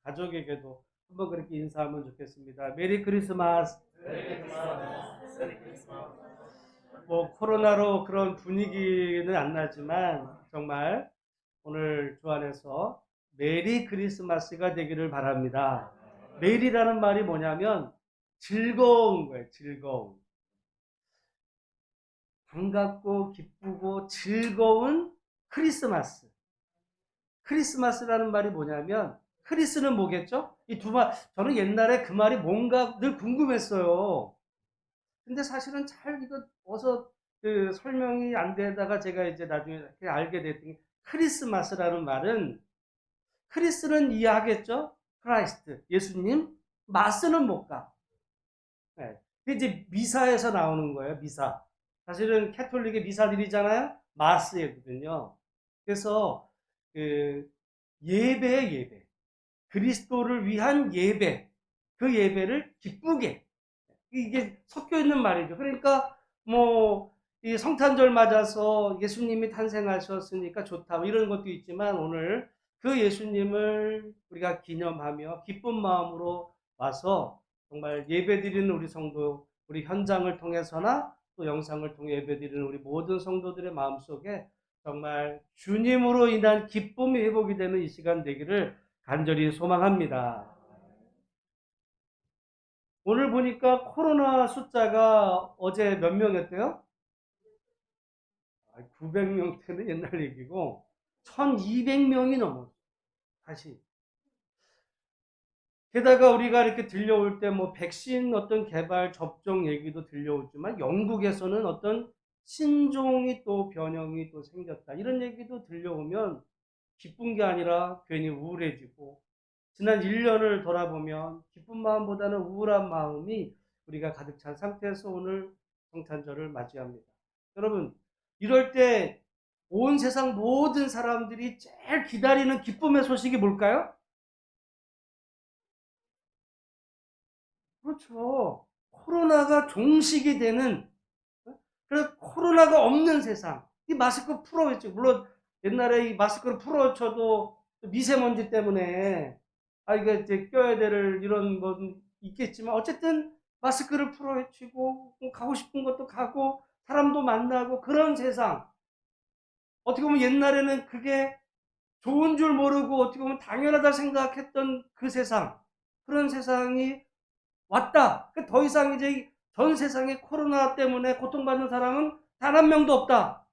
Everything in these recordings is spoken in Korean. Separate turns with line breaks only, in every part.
가족에게도 한번 그렇게 인사하면 좋겠습니다. 메리 크리스마스. 뭐 코로나로 그런 분위기는 안 나지만 정말 오늘 주 안에서 메리 크리스마스가 되기를 바랍니다. 메리라는 말이 뭐냐면 즐거운 거예요. 즐거운. 반갑고 기쁘고 즐거운 크리스마스. 크리스마스라는 말이 뭐냐면 크리스는 뭐겠죠? 이 두 말, 저는 옛날에 그 말이 뭔가 늘 궁금했어요. 근데 사실은 잘 이거 어서 그 설명이 안 되다가 제가 이제 나중에 알게 됐더니 크리스마스라는 말은 크리스는 이해하겠죠? 크라이스트, 예수님. 마스는 못 가. 네. 그게 이제 미사에서 나오는 거예요. 미사. 사실은 캐톨릭의 미사 드리잖아요. 마스거든요. 그래서 그 예배의 예배, 그리스도를 위한 예배, 그 예배를 기쁘게 이게 섞여 있는 말이죠. 그러니까 뭐 이 성탄절 맞아서 예수님이 탄생하셨으니까 좋다 뭐 이런 것도 있지만 오늘 그 예수님을 우리가 기념하며 기쁜 마음으로 와서 정말 예배드리는 우리 성도, 우리 현장을 통해서나 또 영상을 통해 예배드리는 우리 모든 성도들의 마음속에 정말 주님으로 인한 기쁨이 회복이 되는 이 시간 되기를 간절히 소망합니다. 오늘 보니까 코로나 숫자가 어제 몇 명이었대요? 900명대는 옛날 얘기고 1200명이 넘었어요. 다시. 게다가 우리가 이렇게 들려올 때 뭐 백신 어떤 개발 접종 얘기도 들려오지만 영국에서는 어떤 신종이 또 변형이 또 생겼다. 이런 얘기도 들려오면 기쁜 게 아니라 괜히 우울해지고 지난 1년을 돌아보면 기쁜 마음보다는 우울한 마음이 우리가 가득 찬 상태에서 오늘 성탄절을 맞이합니다. 여러분, 이럴 때 온 세상 모든 사람들이 제일 기다리는 기쁨의 소식이 뭘까요? 그렇죠. 코로나가 종식이 되는, 그래서 코로나가 없는 세상. 이 마스크 풀어했죠. 물론 옛날에 이 마스크를 풀어쳐도 미세먼지 때문에 이거 이제 껴야 될 이런 건 있겠지만 어쨌든 마스크를 풀어헤치고 가고 싶은 것도 가고 사람도 만나고 그런 세상. 어떻게 보면 옛날에는 그게 좋은 줄 모르고 어떻게 보면 당연하다 생각했던 그 세상. 그런 세상이 왔다. 더 이상 이제 전 세상에 코로나 때문에 고통받는 사람은 단 한 명도 없다.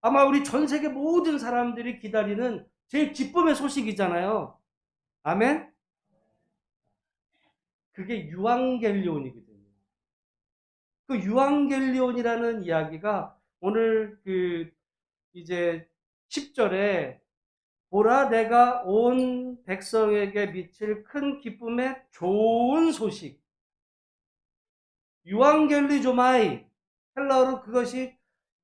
아마 우리 전 세계 모든 사람들이 기다리는 제일 기쁨의 소식이잖아요. 아멘? 그게 유앙겔리온이거든요. 그 유앙겔리온이라는 이야기가 오늘 그 이제 10절에 보라 내가 온 백성에게 미칠 큰 기쁨의 좋은 소식. 유앙겔리조마이 헬라어로 그것이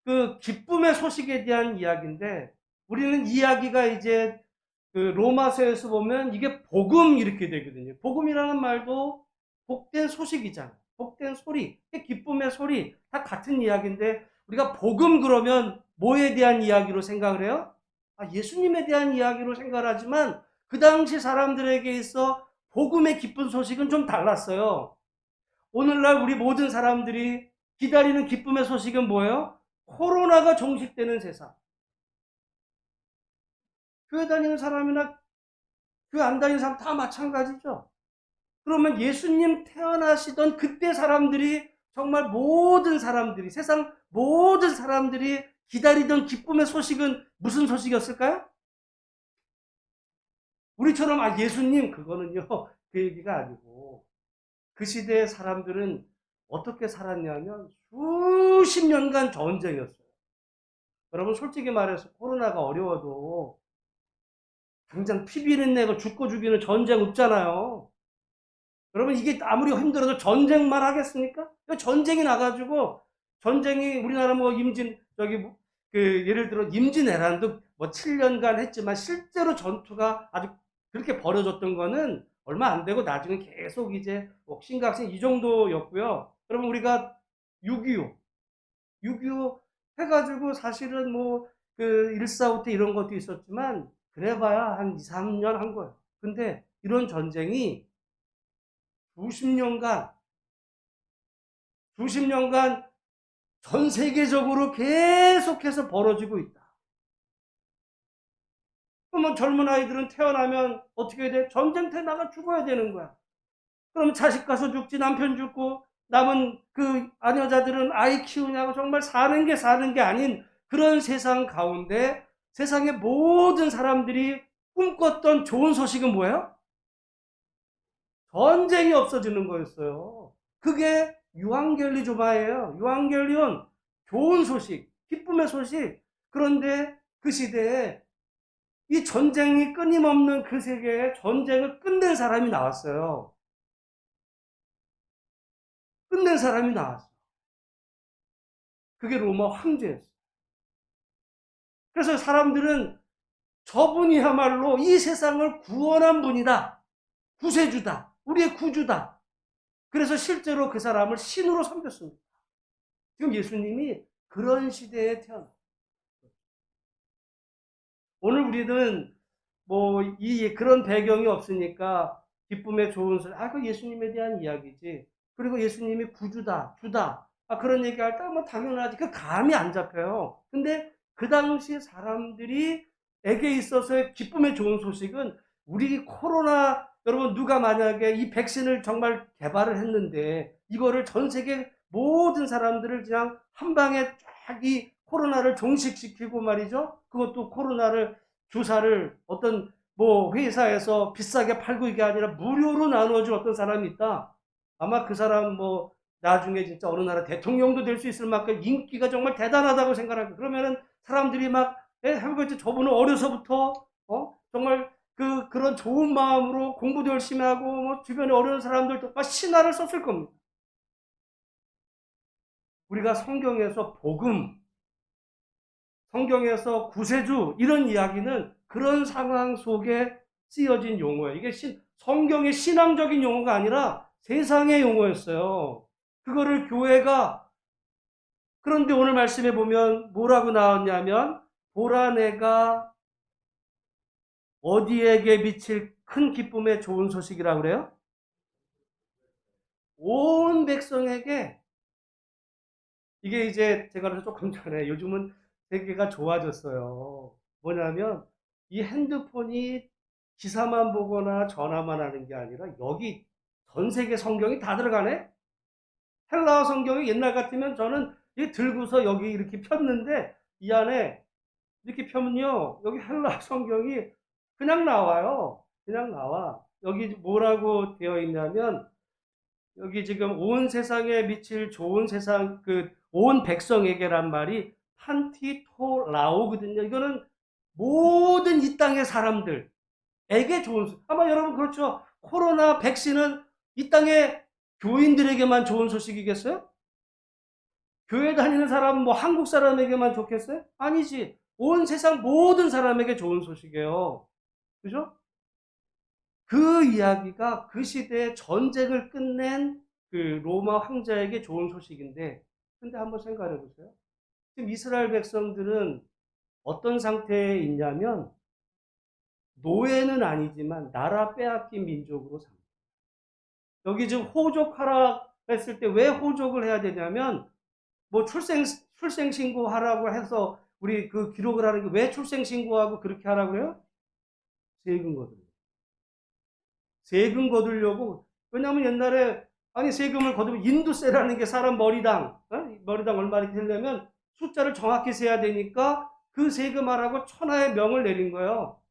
그 기쁨의 소식에 대한 이야기인데 우리는 이야기가 이제 그 로마서에서 보면 이게 복음 이렇게 되거든요. 복음이라는 말도 복된 소식이잖아요. 복된 소리, 기쁨의 소리 다 같은 이야기인데 우리가 복음 그러면 뭐에 대한 이야기로 생각을 해요? 예수님에 대한 이야기로 생각을 하지만 그 당시 사람들에게 있어 복음의 기쁜 소식은 좀 달랐어요. 오늘날 우리 모든 사람들이 기다리는 기쁨의 소식은 뭐예요? 코로나가 종식되는 세상. 교회 다니는 사람이나 교회 안 다니는 사람 다 마찬가지죠. 그러면 예수님 태어나시던 그때 사람들이 정말 모든 사람들이 세상 모든 사람들이 기다리던 기쁨의 소식은 무슨 소식이었을까요? 우리처럼 예수님 그거는요 그 얘기가 아니고 그 시대의 사람들은 어떻게 살았냐면 수십 년간 전쟁이었어요. 여러분 솔직히 말해서 코로나가 어려워도 당장 피비린 내고 죽고 죽이는 전쟁 없잖아요. 여러분 이게 아무리 힘들어도 전쟁만 하겠습니까? 전쟁이 나가지고 전쟁이 우리나라 뭐 그 예를 들어 임진왜란도 뭐 7년간 했지만 실제로 전투가 아주 그렇게 벌어졌던 거는 얼마 안 되고 나중에 계속 이제 옥신각신 이 정도였고요. 여러분 우리가 6.25 해가지고 사실은 뭐 그 1.4.5 때 이런 것도 있었지만 그래봐야 한 2, 3년 한 거예요. 근데 이런 전쟁이 수십 년간 전 세계적으로 계속해서 벌어지고 있다. 그러면 젊은 아이들은 태어나면 어떻게 돼? 전쟁터에 나가 죽어야 되는 거야. 그럼 자식 가서 죽지, 남편 죽고, 남은 그 아녀자들은 아이 키우냐고 정말 사는 게 아닌 그런 세상 가운데 세상의 모든 사람들이 꿈꿨던 좋은 소식은 뭐예요? 전쟁이 없어지는 거였어요. 그게 유앙겔리조마예요. 유앙겔리온, 좋은 소식, 기쁨의 소식. 그런데 그 시대에 이 전쟁이 끊임없는 그 세계에 전쟁을 끝낸 사람이 나왔어요. 끝낸 사람이 나왔어요. 그게 로마 황제였어요. 그래서 사람들은 저분이야말로 이 세상을 구원한 분이다. 구세주다. 우리의 구주다. 그래서 실제로 그 사람을 신으로 섬겼습니다. 지금 예수님이 그런 시대에 태어났어요. 오늘 우리는 뭐 그런 배경이 없으니까 기쁨의 좋은 소리, 그 예수님에 대한 이야기지. 그리고 예수님이 구주다, 주다. 그런 얘기할 때 뭐 당연하지. 그 감이 안 잡혀요. 근데 그 당시 사람들이 에게 있어서의 기쁨의 좋은 소식은 우리 코로나, 여러분 누가 만약에 이 백신을 정말 개발을 했는데 이거를 전 세계 모든 사람들을 그냥 한 방에 쫙 이 코로나를 종식시키고 말이죠. 그것도 코로나를 주사를 어떤 뭐 회사에서 비싸게 팔고 이게 아니라 무료로 나눠준 어떤 사람이 있다. 아마 그 사람 뭐 나중에 진짜 어느 나라 대통령도 될 수 있을 만큼 인기가 정말 대단하다고 생각하고 그러면은 사람들이 막 해보겠지. 저분은 어려서부터 정말 그런 좋은 마음으로 공부도 열심히 하고 뭐 주변에 어려운 사람들도 막 신화를 썼을 겁니다. 우리가 성경에서 복음, 성경에서 구세주 이런 이야기는 그런 상황 속에 쓰여진 용어예요. 이게 성경의 신앙적인 용어가 아니라 세상의 용어였어요. 그거를 교회가, 그런데 오늘 말씀해 보면 뭐라고 나왔냐면 보라 내가 어디에게 미칠 큰 기쁨의 좋은 소식이라고 그래요? 온 백성에게. 이게 이제 제가 그래서 조금 전에 요즘은 세계가 좋아졌어요. 뭐냐면 이 핸드폰이 기사만 보거나 전화만 하는 게 아니라 여기 전 세계 성경이 다 들어가네? 헬라어 성경이 옛날 같으면 저는 이 들고서 여기 이렇게 폈는데 이 안에 이렇게 펴면요. 여기 헬라어 성경이 그냥 나와요. 그냥 나와. 여기 뭐라고 되어 있냐면 여기 지금 온 세상에 미칠 좋은 세상, 온 백성에게란 말이 판티토라오거든요. 이거는 모든 이 땅의 사람들에게 좋은, 아마 여러분 그렇죠. 코로나 백신은 이 땅의 교인들에게만 좋은 소식이겠어요? 교회 다니는 사람, 뭐 한국 사람에게만 좋겠어요? 아니지. 온 세상 모든 사람에게 좋은 소식이에요. 그죠? 그 이야기가 그 시대에 전쟁을 끝낸 그 로마 황제에게 좋은 소식인데, 근데 한번 생각해 보세요. 지금 이스라엘 백성들은 어떤 상태에 있냐면, 노예는 아니지만 나라 빼앗긴 민족으로 삽니다. 여기 지금 호족하라 했을 때 왜 호족을 해야 되냐면, 뭐 출생신고하라고 해서 우리 그 기록을 하는 게 왜 출생신고하고 그렇게 하라고 그래요? 세금 거두려고. 세금 거두려고. 왜냐하면 옛날에 아니 세금을 거두면 인두세라는 게 사람 머리당 얼마 이렇게 되려면 숫자를 정확히 세야 되니까 그 세금하라고 천하의 명을 내린 거예요.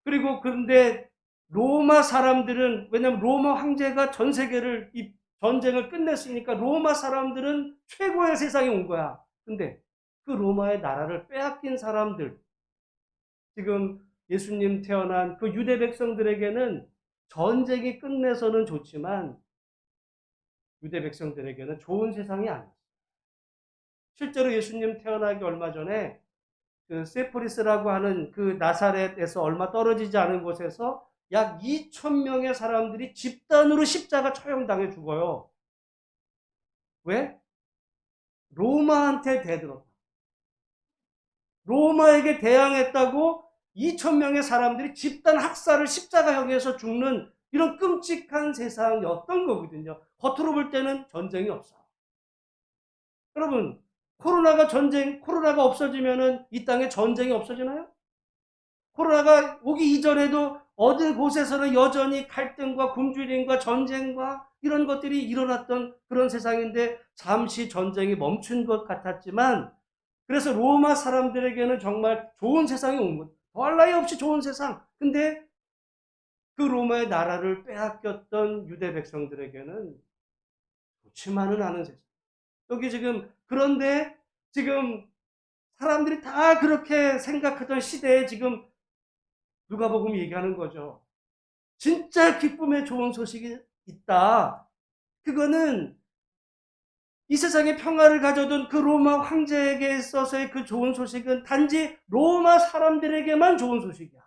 그리고 근데 로마 사람들은 왜냐하면 로마 황제가 전 세계를 이 전쟁을 끝냈으니까 로마 사람들은 최고의 세상에 온 거야. 근데 그 로마의 나라를 빼앗긴 사람들, 지금 예수님 태어난 그 유대 백성들에게는 전쟁이 끝내서는 좋지만 유대 백성들에게는 좋은 세상이 아니었어요. 실제로 예수님 태어나기 얼마 전에 그 세포리스라고 하는 그 나사렛에서 얼마 떨어지지 않은 곳에서 약 2천 명의 사람들이 집단으로 십자가 처형당해 죽어요. 왜? 로마한테 대들었다. 로마에게 대항했다고 2,000명의 사람들이 집단 학살을 십자가형에서 죽는 이런 끔찍한 세상이었던 거거든요. 겉으로 볼 때는 전쟁이 없어. 여러분, 코로나가 없어지면은 이 땅에 전쟁이 없어지나요? 코로나가 오기 이전에도 어느 곳에서는 여전히 갈등과 굶주림과 전쟁과 이런 것들이 일어났던 그런 세상인데 잠시 전쟁이 멈춘 것 같았지만 그래서 로마 사람들에게는 정말 좋은 세상이 온 것. 더할 나위 없이 좋은 세상. 근데 그 로마의 나라를 빼앗겼던 유대 백성들에게는 좋지만은 않은 세상. 여기 지금 그런데 지금 사람들이 다 그렇게 생각하던 시대에 지금 누가복음이 얘기하는 거죠. 진짜 기쁨의 좋은 소식이 있다. 그거는 이 세상에 평화를 가져던 그 로마 황제에게 있어서의 그 좋은 소식은 단지 로마 사람들에게만 좋은 소식이야.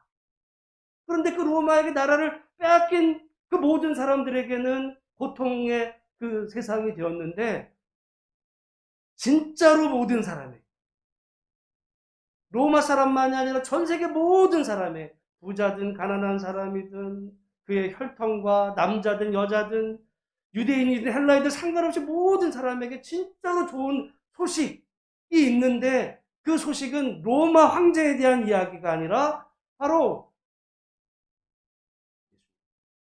그런데 그 로마에게 나라를 빼앗긴 그 모든 사람들에게는 고통의 그 세상이 되었는데 진짜로 모든 사람에게 로마 사람만이 아니라 전 세계 모든 사람의 부자든 가난한 사람이든 그의 혈통과 남자든 여자든 유대인이든 헬라이든 상관없이 모든 사람에게 진짜로 좋은 소식이 있는데 그 소식은 로마 황제에 대한 이야기가 아니라 바로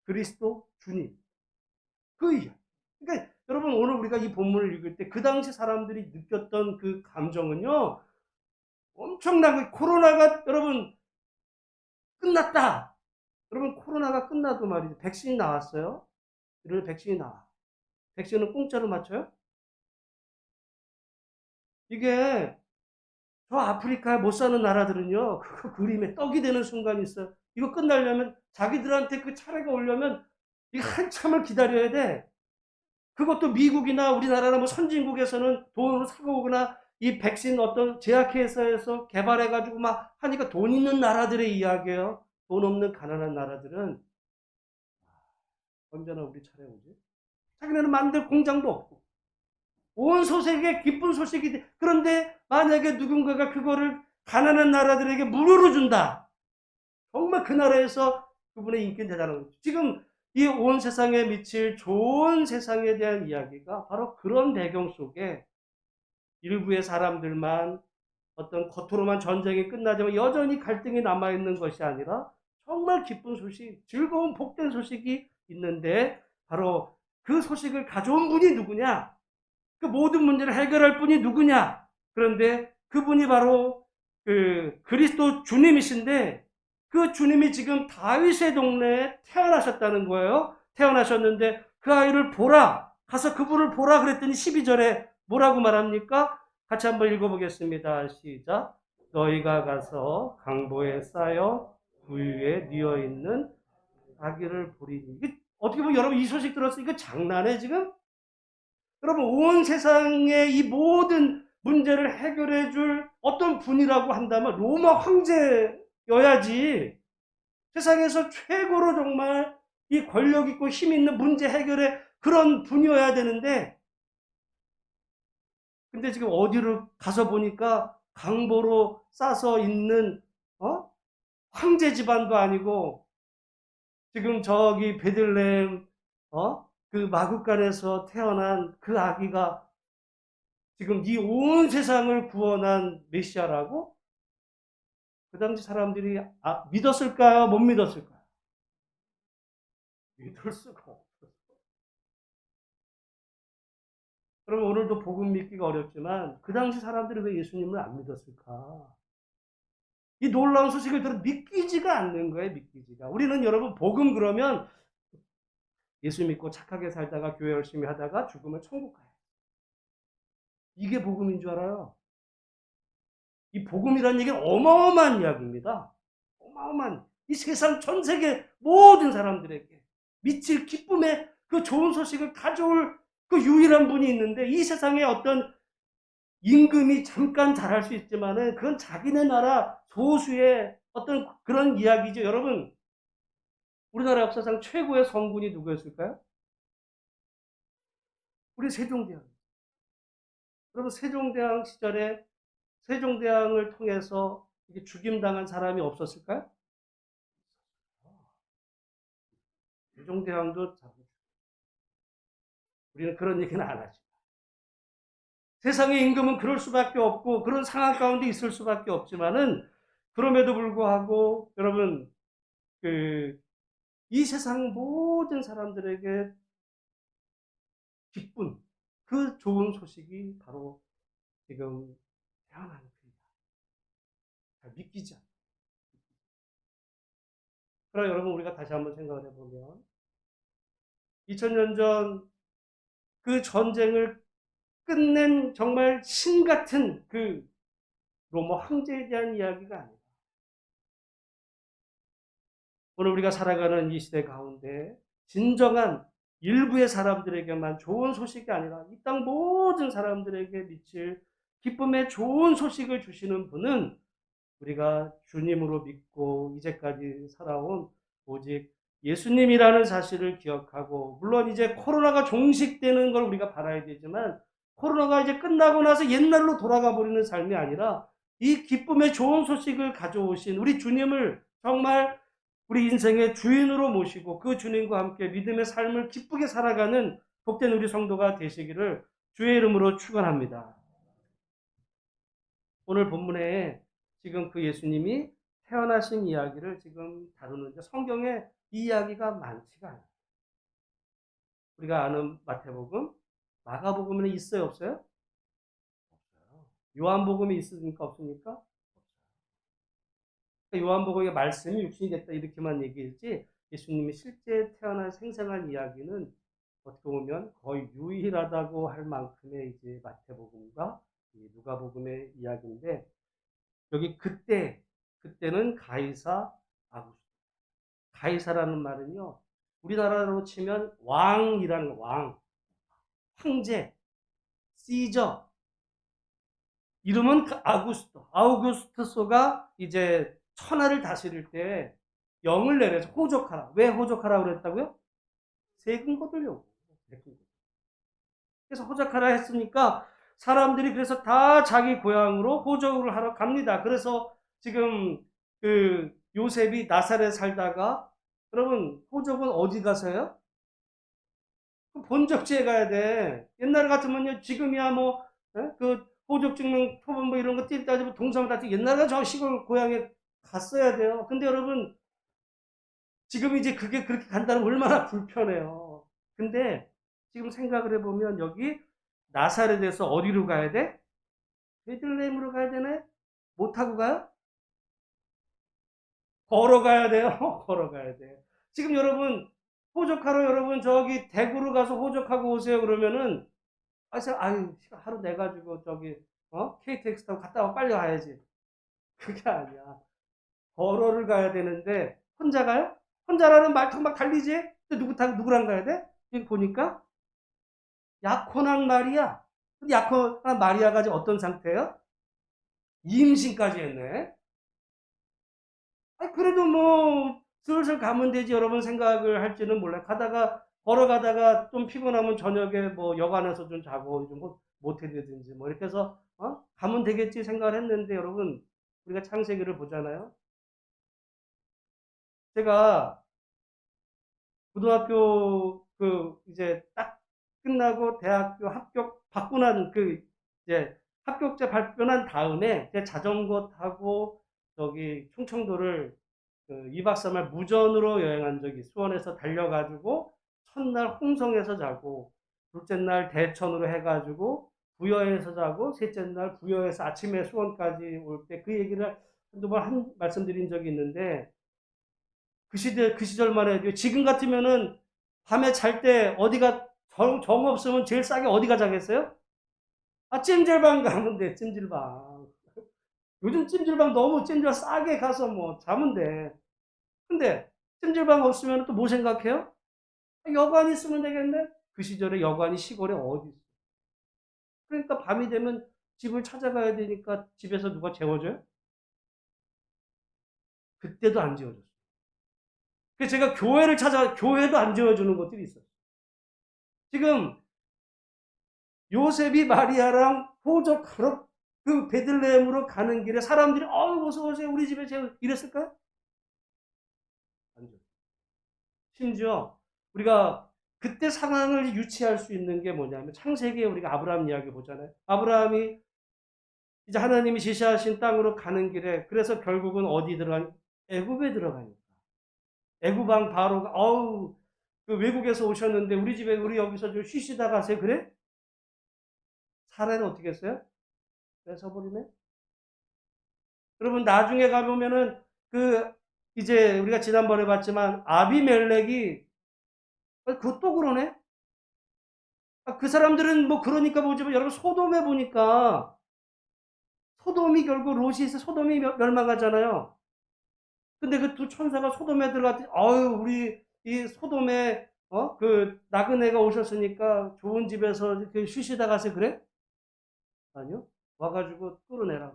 그리스도 주님 그 이야기. 그러니까 여러분 오늘 우리가 이 본문을 읽을 때 그 당시 사람들이 느꼈던 그 감정은요 엄청나고 코로나가 여러분 끝났다. 여러분 코로나가 끝나도 말이죠. 백신이 나왔어요. 이런 백신이 나와. 백신은 공짜로 맞춰요? 이게 저 아프리카에 못 사는 나라들은요. 그 그림에 떡이 되는 순간이 있어요. 이거 끝나려면 자기들한테 그 차례가 오려면 이거 한참을 기다려야 돼. 그것도 미국이나 우리나라나 뭐 선진국에서는 돈으로 사고 오거나 이 백신 어떤 제약회사에서 개발해가지고 막 하니까 돈 있는 나라들의 이야기예요. 돈 없는 가난한 나라들은 언제나 우리 차례 오지? 자기네는 만들 공장도 없고 온 소식에 기쁜 소식이 돼. 그런데 만약에 누군가가 그거를 가난한 나라들에게 무료로 준다. 정말 그 나라에서 그분의 인기는 대단한 거죠. 지금 이 온 세상에 미칠 좋은 세상에 대한 이야기가 바로 그런 배경 속에 일부의 사람들만 어떤 겉으로만 전쟁이 끝나지만 여전히 갈등이 남아있는 것이 아니라 정말 기쁜 소식, 즐거운 복된 소식이 있는데 바로 그 소식을 가져온 분이 누구냐? 그 모든 문제를 해결할 분이 누구냐? 그런데 그분이 바로 그 그리스도 주님이신데 그 주님이 지금 다윗의 동네에 태어나셨다는 거예요. 태어나셨는데 그 아이를 보라. 가서 그분을 보라 그랬더니 12절에 뭐라고 말합니까? 같이 한번 읽어보겠습니다. 시작. 너희가 가서 강보에 쌓여 부유에 뉘어 있는 아기를 보리니. 어떻게 보면 여러분 이 소식 들었어요? 이거 장난해 지금? 여러분 온 세상의 이 모든 문제를 해결해 줄 어떤 분이라고 한다면 로마 황제여야지. 세상에서 최고로 정말 이 권력 있고 힘 있는 문제 해결의 그런 분이어야 되는데 근데 지금 어디를 가서 보니까 강보로 싸서 있는 황제 집안도 아니고 지금 저기 베들레헴 그 마구간에서 태어난 그 아기가 지금 이 온 세상을 구원한 메시아라고? 그 당시 사람들이 믿었을까요? 못 믿었을까요? 믿을 수가 없었어. 그러면 오늘도 복음 믿기가 어렵지만 그 당시 사람들이 왜 예수님을 안 믿었을까? 이 놀라운 소식을 들어 믿기지가 않는 거예요. 믿기지가. 우리는 여러분 복음 그러면 예수 믿고 착하게 살다가 교회 열심히 하다가 죽으면 천국 가요. 이게 복음인 줄 알아요. 이 복음이라는 얘기는 어마어마한 이야기입니다. 어마어마한 이 세상 전 세계 모든 사람들에게 미칠 기쁨의 그 좋은 소식을 가져올 그 유일한 분이 있는데 이 세상에 어떤 임금이 잠깐 잘할 수 있지만은 그건 자기네 나라 소수의 어떤 그런 이야기죠. 여러분 우리나라 역사상 최고의 성군이 누구였을까요? 우리 세종대왕. 여러분 세종대왕 시절에 세종대왕을 통해서 이게 죽임당한 사람이 없었을까요? 세종대왕도 우리는 그런 얘기는 안 하죠. 세상의 임금은 그럴 수밖에 없고 그런 상황 가운데 있을 수밖에 없지만은 그럼에도 불구하고 여러분 이 세상 모든 사람들에게 기쁜 그 좋은 소식이 바로 지금 태어나는 그이다. 잘 믿기지 않아요. 그러나 여러분 우리가 다시 한번 생각을 해보면 2000년 전 그 전쟁을 끝낸 정말 신 같은 그 로마 황제에 대한 이야기가 아니다. 오늘 우리가 살아가는 이 시대 가운데 진정한 일부의 사람들에게만 좋은 소식이 아니라 이 땅 모든 사람들에게 미칠 기쁨의 좋은 소식을 주시는 분은 우리가 주님으로 믿고 이제까지 살아온 오직 예수님이라는 사실을 기억하고, 물론 이제 코로나가 종식되는 걸 우리가 바라야 되지만 코로나가 이제 끝나고 나서 옛날로 돌아가 버리는 삶이 아니라 이 기쁨의 좋은 소식을 가져오신 우리 주님을 정말 우리 인생의 주인으로 모시고 그 주님과 함께 믿음의 삶을 기쁘게 살아가는 복된 우리 성도가 되시기를 주의 이름으로 축원합니다. 오늘 본문에 지금 그 예수님이 태어나신 이야기를 지금 다루는데 성경에 이 이야기가 많지가 않아요. 우리가 아는 마태복음, 마가복음에는 있어요, 없어요? 없어요. 요한복음이 있습니까, 없습니까? 요한복음의 말씀이 육신이 됐다 이렇게만 얘기했지 예수님이 실제 태어난 생생한 이야기는 어떻게 보면 거의 유일하다고 할 만큼의 이제 마태복음과 누가복음의 이야기인데, 여기 그때는 가이사 아구스토. 가이사라는 말은요, 우리나라로 치면 왕이라는 왕, 황제, 시저. 이름은 아구스토. 아우구스투스가 이제 천하를 다스릴 때 영을 내려서 호족하라. 왜 호족하라 그랬다고요? 세금 거두려고. 그래서 호족하라 했으니까 사람들이 그래서 다 자기 고향으로 호적을 하러 갑니다. 그래서 지금 그 요셉이 나사렛 살다가, 여러분 호적은 어디 가서요? 본적지에 가야 돼. 옛날 같으면요, 지금이야 뭐 그 호적 찍는 표본 뭐 이런 거 뛸 따지고 동사무 다 옛날에 저 시골 고향에 갔어야 돼요. 근데 여러분 지금 이제 그게 그렇게 간다는 얼마나 불편해요. 근데 지금 생각을 해보면 여기 나사렛에서 어디로 가야 돼? 베들레헴으로 가야 되네? 못 타고 가요? 걸어가야 돼요. 걸어가야 돼요. 지금 여러분 호적하러 여러분 저기 대구로 가서 호적하고 오세요 그러면은 아유 하루 내 가지고 저기 KTX 타고 갔다 와 빨리 가야지. 그게 아니야. 걸어를 가야 되는데 혼자 가요? 혼자라는 말통 막 달리지? 근데 누구랑 가야 돼? 여기 보니까 야코난 마리아. 근데 야코난 마리아가 지금 어떤 상태예요? 임신까지 했네. 아니, 그래도 뭐 슬슬 가면 되지 여러분 생각을 할지는 몰라요. 걸어가다가 좀 피곤하면 저녁에 뭐 여관에서 좀 자고 좀 모텔이든지 뭐 이렇게 해서 가면 되겠지 생각을 했는데, 여러분 우리가 창세기를 보잖아요. 제가 고등학교 이제 딱 끝나고 대학교 합격 받고 난 이제 합격자 발표 난 다음에 제 자전거 타고 저기 충청도를 2박 3일 무전으로 여행한 적이, 수원에서 달려가지고 첫날 홍성에서 자고 둘째 날 대천으로 해가지고 부여에서 자고 셋째 날 부여에서 아침에 수원까지 올 때 그 얘기를 한두 번 말씀드린 적이 있는데, 그 시절만 해도 지금 같으면은 밤에 잘 때 어디가 정 없으면 제일 싸게 어디가 자겠어요? 찜질방 가면 돼, 찜질방. 요즘 찜질방 너무 찜질 싸게 가서 뭐 자면 돼. 근데 찜질방 없으면 또 뭐 생각해요? 여관 있으면 되겠네? 그 시절에 여관이 시골에 어디 있어? 그러니까 밤이 되면 집을 찾아가야 되니까 집에서 누가 재워줘요? 그때도 안 재워줬어요. 그래서 제가 교회도 안 재워주는 것들이 있어요. 지금 요셉이 마리아랑 호적하러 그 베들레헴으로 가는 길에 사람들이 어서 오세요 우리 집에 제가 이랬을까요? 아니죠. 심지어 우리가 그때 상황을 유치할 수 있는 게 뭐냐면 창세기에 우리가 아브라함 이야기 보잖아요. 아브라함이 이제 하나님이 제시하신 땅으로 가는 길에 그래서 결국은 어디 들어가니? 애굽에 들어가니까. 애굽 왕 바로가 어우 그 외국에서 오셨는데 우리 집에 우리 여기서 좀 쉬시다 가세요. 그래? 사례는 어떻게 했어요? 뺏어버리네. 여러분 나중에 가보면은 그 이제 우리가 지난번에 봤지만 아비멜렉이 그것도 그러네. 그 사람들은 뭐 그러니까 보지만 여러분 소돔에 보니까 소돔이 결국 롯이 있어 소돔이 멸망하잖아요. 근데 그 두 천사가 소돔에 들어갔더니 어유 우리 이 소돔에 그 나그네가 오셨으니까 좋은 집에서 이렇게 쉬시다 가세요. 그래? 아니요. 와가지고 뚫어내라.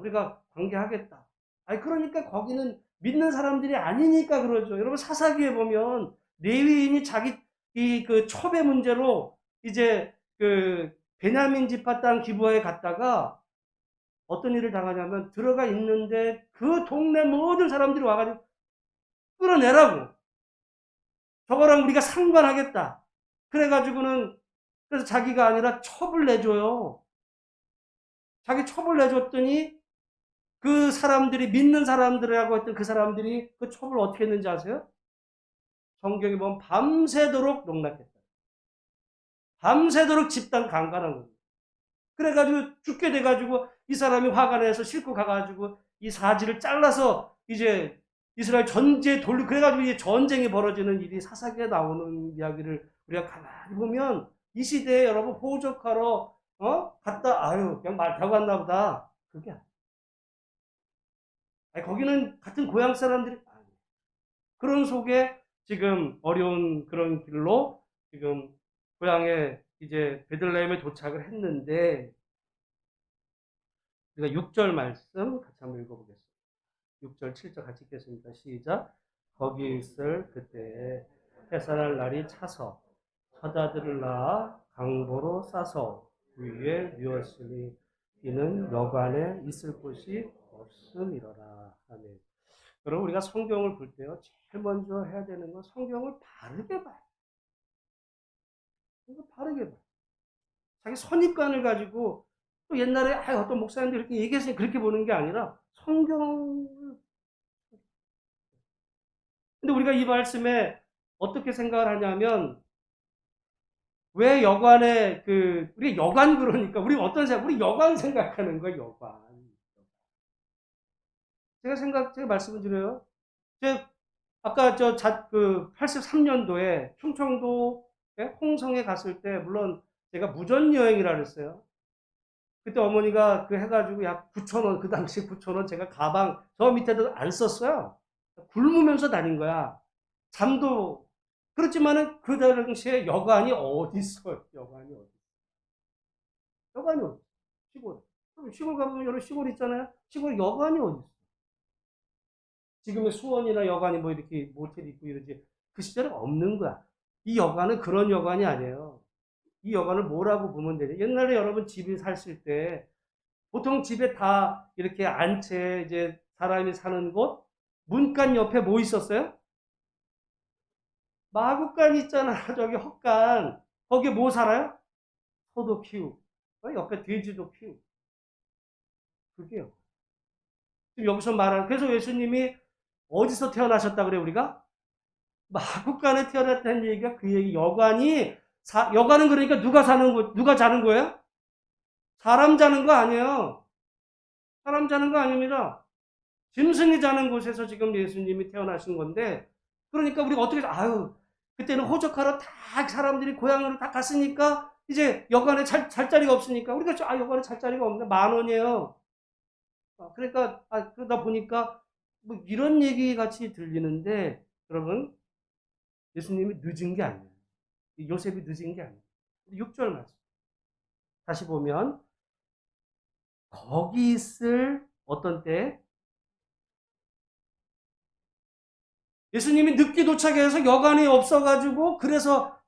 우리가 관계하겠다. 아니 그러니까 거기는 믿는 사람들이 아니니까 그러죠. 여러분 사사기에 보면 레위인이 자기 이 그 첩의 문제로 이제 그 베냐민 지파 땅 기브아에 갔다가 어떤 일을 당하냐면 들어가 있는데 그 동네 모든 사람들이 와가지고 끌어내라고. 저거랑 우리가 상관하겠다. 그래가지고는 그래서 자기가 아니라 첩을 내줘요. 자기 첩을 내줬더니 그 사람들이 믿는 사람들이라고 했던 그 사람들이 그 첩을 어떻게 했는지 아세요? 성경에 보면 밤새도록 농락했다. 밤새도록 집단 강간한 겁니다. 그래가지고 죽게 돼가지고 이 사람이 화가 내서 싣고 가가지고 이 사지를 잘라서 이제 이스라엘 전제에 돌리고 그래가지고 이제 전쟁이 벌어지는 일이 사사기에 나오는 이야기를 우리가 가만히 보면 이 시대에 여러분 호적하러 갔다 아유 그냥 말 타고 갔나 보다. 그게 아니 거기는 같은 고향 사람들이 그런 속에 지금 어려운 그런 길로 지금 고향에 이제 베들레헴에 도착을 했는데 우리가 6절 말씀 같이 한번 읽어보겠습니다. 6절 7절 같이 읽겠습니다. 시작. 거기 있을 그때에 해산할 날이 차서 처자들을 낳아 강보로 싸서 위에 누웠으니 이는 여관에 있을 곳이 없음이로라. 아멘. 여러분 우리가 성경을 볼 때요 제일 먼저 해야 되는 건 성경을 바르게 봐요. 이거 바르게 봐요. 자기 선입관을 가지고 또 옛날에 어떤 목사님들이 이렇게 얘기했으니 그렇게 보는 게 아니라 성경을 근데 우리가 이 말씀에 어떻게 생각을 하냐면 왜 여관에 우리 여관 그러니까 우리 어떤 생각 우리 여관 생각하는 거야 여관. 제가 말씀을 드려요. 아까 83년도에 충청도에 홍성에 갔을 때, 물론 제가 무전여행이라 그랬어요. 그때 어머니가 해가지고 약 9,000원, 그 당시 9,000원 제가 가방 저 밑에도 안 썼어요. 굶으면서 다닌 거야. 잠도, 그렇지만은 그 당시에 여관이 어디 있어요? 여관이 어디 있어? 시골. 시골 가보면 여러 시골 있잖아요? 시골 여관이 어디 있어? 지금의 수원이나 여관이 뭐 이렇게 모텔 있고 이러지 그 시절에 없는 거야. 이 여관은 그런 여관이 아니에요. 이 여관을 뭐라고 보면 되냐. 옛날에 여러분 집에 사실 때 보통 집에 다 이렇게 안 채 이제 사람이 사는 곳 문간 옆에 뭐 있었어요? 마구간 있잖아. 저기 헛간. 거기에 뭐 살아요? 소도 키우고 옆에 돼지도 키우고 그게요. 지금 여기서 말하는 그래서 예수님이 어디서 태어나셨다 그래 우리가? 마국간에 태어났다는 얘기가 그 얘기 여관은 그러니까 누가 자는 거예요? 사람 자는 거 아니에요. 사람 자는 거 아닙니다. 짐승이 자는 곳에서 지금 예수님이 태어나신 건데 그러니까 우리가 어떻게 그때는 호적하러 다 사람들이 고향으로 다 갔으니까 이제 여관에 잘 자리가 없으니까 우리가 여관에 잘 자리가 없는데 10,000원이에요. 그러니까 그러다 보니까 뭐 이런 얘기 같이 들리는데 여러분 예수님이 늦은 게 아니에요. 요셉이 늦은 게 아니에요. 6절 말씀. 다시 보면 거기 있을 어떤 때 예수님이 늦게 도착해서 여관이 없어가지고 그래서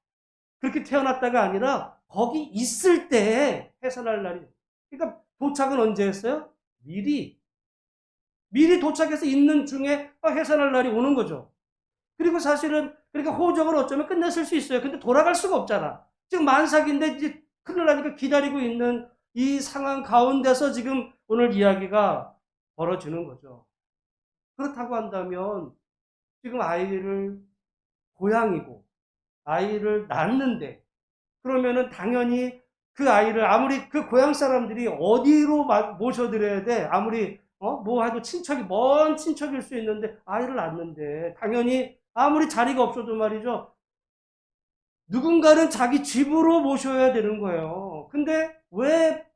그렇게 태어났다가 아니라 거기 있을 때 해산할 날이 그러니까 도착은 언제 했어요? 미리. 미리 도착해서 있는 중에 해산할 날이 오는 거죠. 그리고 사실은 그러니까 호적을 어쩌면 끝냈을 수 있어요. 근데 돌아갈 수가 없잖아. 지금 만삭인데 이제 큰일 나니까 기다리고 있는 이 상황 가운데서 지금 오늘 이야기가 벌어지는 거죠. 그렇다고 한다면 지금 아이를 고향이고 아이를 낳는데 그러면은 당연히 그 아이를 아무리 그 고향 사람들이 어디로 모셔드려야 돼 아무리 뭐 해도 친척이 먼 친척일 수 있는데 아이를 낳는데 당연히 아무리 자리가 없어도 말이죠 누군가는 자기 집으로 모셔야 되는 거예요. 근데 왜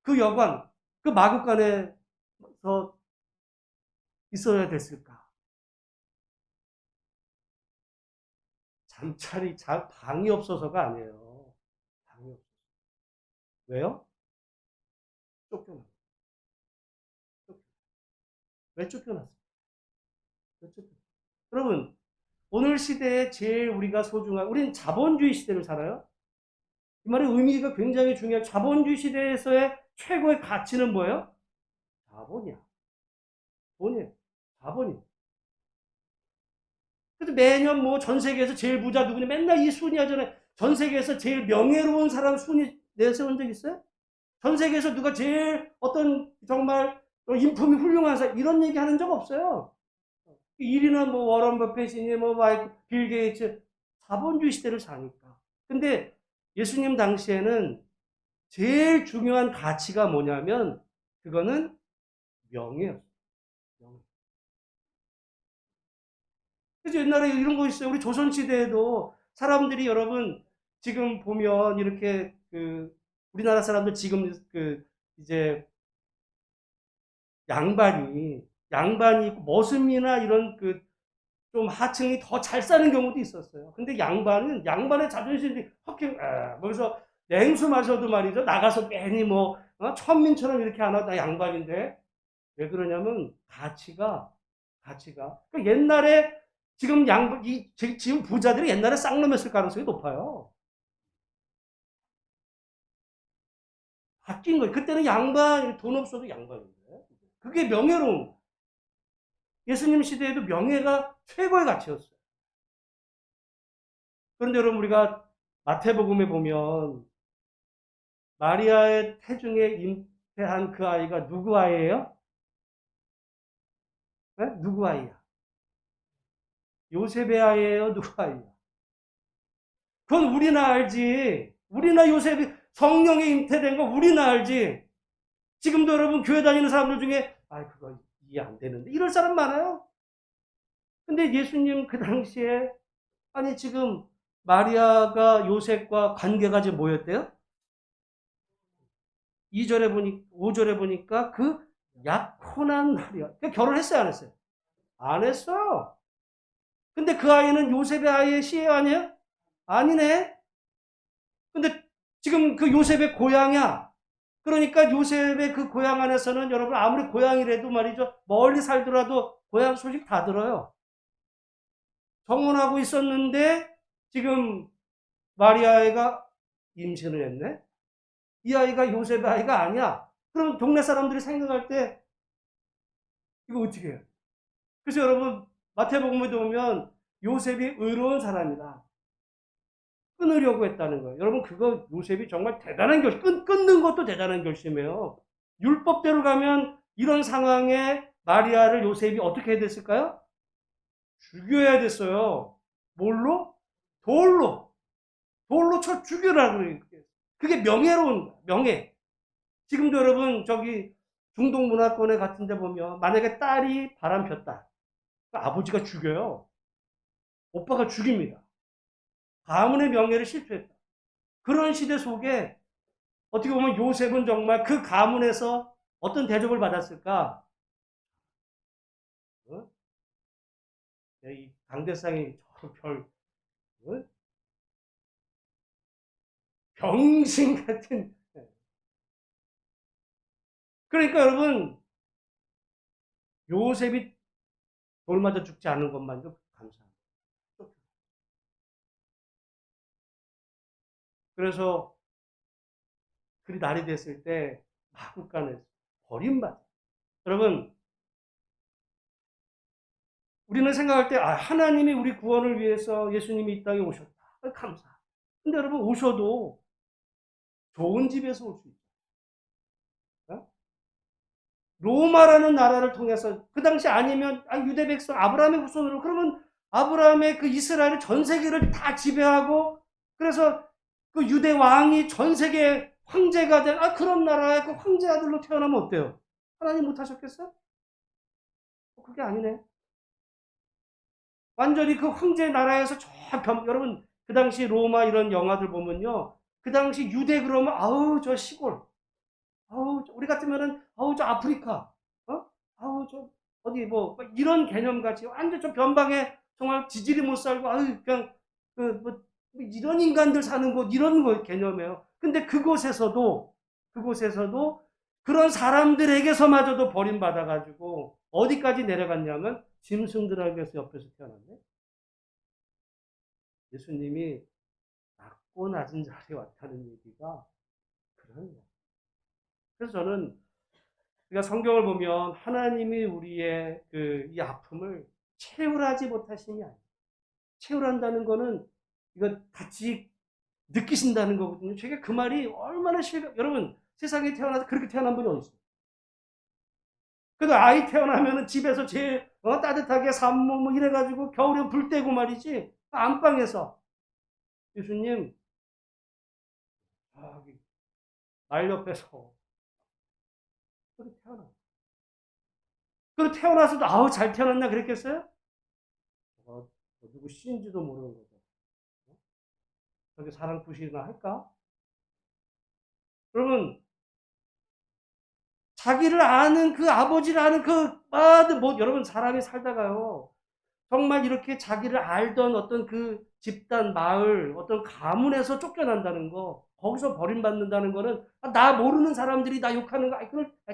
그 여관 그 마구간에서 있어야 됐을까? 방이 없어서가 아니에요. 방이 없어서. 왜요? 쫓겨났어. 왜 쫓겨났어? 왜 쫓겨났어? 여러분, 오늘 시대에 제일 우리가 소중한, 우리는 자본주의 시대를 살아요. 이 말의 의미가 굉장히 중요해요. 자본주의 시대에서의 최고의 가치는 뭐예요? 자본이야. 돈이에요. 자본이에요. 그래서 매년 뭐 전 세계에서 제일 부자 누구냐 맨날 이 순위 하잖아요. 전 세계에서 제일 명예로운 사람 순위 내세운 적 있어요? 전 세계에서 누가 제일 어떤 정말 인품이 훌륭한 사람 이런 얘기 하는 적 없어요. 1위는 뭐 워런 버핏이니 뭐 마이크 빌 게이츠 자본주의 시대를 사니까. 근데 예수님 당시에는 제일 중요한 가치가 뭐냐면 그거는 명예였어요. 명예. 그래서 옛날에 이런 거 있어요. 우리 조선시대에도 사람들이 여러분 지금 보면 이렇게 우리나라 사람들 지금 이제 양반이 있고 머슴이나 이런 좀 하층이 더 잘 사는 경우도 있었어요. 근데 양반의 자존심이 확 거기서 냉수 마셔도 말이죠. 나가서 괜히 뭐 천민처럼 이렇게 안 하다 양반인데 왜 그러냐면 가치가 그러니까 옛날에 지금 부자들이 옛날에 쌍놈했을 가능성이 높아요. 바뀐 거예요. 그때는 돈 없어도 양반인데. 그게 명예로운 예수님 시대에도 명예가 최고의 가치였어요. 그런데 여러분 우리가 마태복음에 보면 마리아의 태중에 잉태한 그 아이가 누구 아이예요? 네? 누구 아이야? 요셉의 아이예요? 누구 아이야? 그건 우리나 알지. 우리나 요셉이 성령에 잉태된 거 우리나 알지. 지금도 여러분 교회 다니는 사람들 중에 그거 이해 안 되는데 이럴 사람 많아요. 근데 예수님 그 당시에 아니 지금 마리아가 요셉과 관계가 지금 뭐였대요? 2절에 보니 5절에 보니까 그 약혼한 마리아. 결혼했어요, 안 했어요? 안 했어. 근데 그 아이는 요셉의 아이의 시예요, 아니에요? 아니네. 근데 지금 그 요셉의 고향이야. 그러니까 요셉의 그 고향 안에서는 여러분 아무리 고향이라도 말이죠. 멀리 살더라도 고향 소식 다 들어요. 정혼하고 있었는데 지금 마리아가 임신을 했네. 이 아이가 요셉의 아이가 아니야. 그럼 동네 사람들이 생각할 때 이거 어떻게 해요? 그래서 여러분 마태복음에 보면 요셉이 의로운 사람이다. 끊으려고 했다는 거예요. 여러분 그거 요셉이 정말 대단한 결심, 끊는 것도 대단한 결심이에요. 율법대로 가면 이런 상황에 마리아를 요셉이 어떻게 해야 됐을까요? 죽여야 됐어요. 뭘로? 돌로. 돌로 쳐 죽여라고 그래요. 그게 명예로운 명예. 지금도 여러분 저기 중동 문화권에 같은 데 보면 만약에 딸이 바람 폈다. 아버지가 죽여요. 오빠가 죽입니다. 가문의 명예를 실패했다. 그런 시대 속에 어떻게 보면 요셉은 정말 그 가문에서 어떤 대접을 받았을까? 어? 이 강대상이 별 어? 병신 같은. 그러니까 여러분 요셉이 돌 맞아 죽지 않은 것만도 감사합니다. 그래서 그 날이 됐을 때 마국간에서 버림받아. 여러분, 우리는 생각할 때, 하나님이 우리 구원을 위해서 예수님이 이 땅에 오셨다. 감사. 근데 여러분, 오셔도 좋은 집에서 올 수 있죠. 어? 로마라는 나라를 통해서, 그 당시 아니면, 유대 백성, 아브라함의 후손으로, 그러면 아브라함의 그 이스라엘 전 세계를 다 지배하고, 그래서 그 유대 왕이 전 세계 황제가 된, 그런 나라의 그 황제 아들로 태어나면 어때요? 하나님 못하셨겠어요? 그게 아니네. 완전히 그 황제 나라에서 여러분, 그 당시 로마 이런 영화들 보면요. 그 당시 유대 그러면, 저 시골. 우리 같으면은, 저 아프리카. 저, 어디, 이런 개념 같이, 완전 좀 변방에 정말 지질이 못 살고, 그냥, 이런 인간들 사는 곳, 이런 거 개념이에요. 근데 그곳에서도 그런 사람들에게서마저도 버림받아가지고, 어디까지 내려갔냐면, 짐승들에게서 옆에서 태어났네. 예수님이 낮고 낮은 자리에 왔다는 얘기가 그런 거예요. 그래서 저는 우리가 성경을 보면 하나님이 우리의 이 아픔을 채울하지 못하심이 아니에요. 채울한다는 거는 이건 같이 느끼신다는 거거든요. 제가 그 말이 얼마나 여러분 세상에 태어나서 그렇게 태어난 분이 어디 있어요? 그래도 아이 태어나면은 집에서 제일 따뜻하게 산모 이래가지고 겨울에 불 떼고 말이지 안방에서 예수님 날 옆에서 그렇게 태어나. 그리고 태어나서도 잘 태어났나 그랬겠어요? 누구 씨인지도 모르는 거죠. 그렇게 사랑부시나 할까? 여러분, 자기를 아는 그 아버지를 아는 여러분, 사람이 살다가요. 정말 이렇게 자기를 알던 어떤 그 집단, 마을, 어떤 가문에서 쫓겨난다는 거, 거기서 버림받는다는 거는, 나 모르는 사람들이 나 욕하는 거,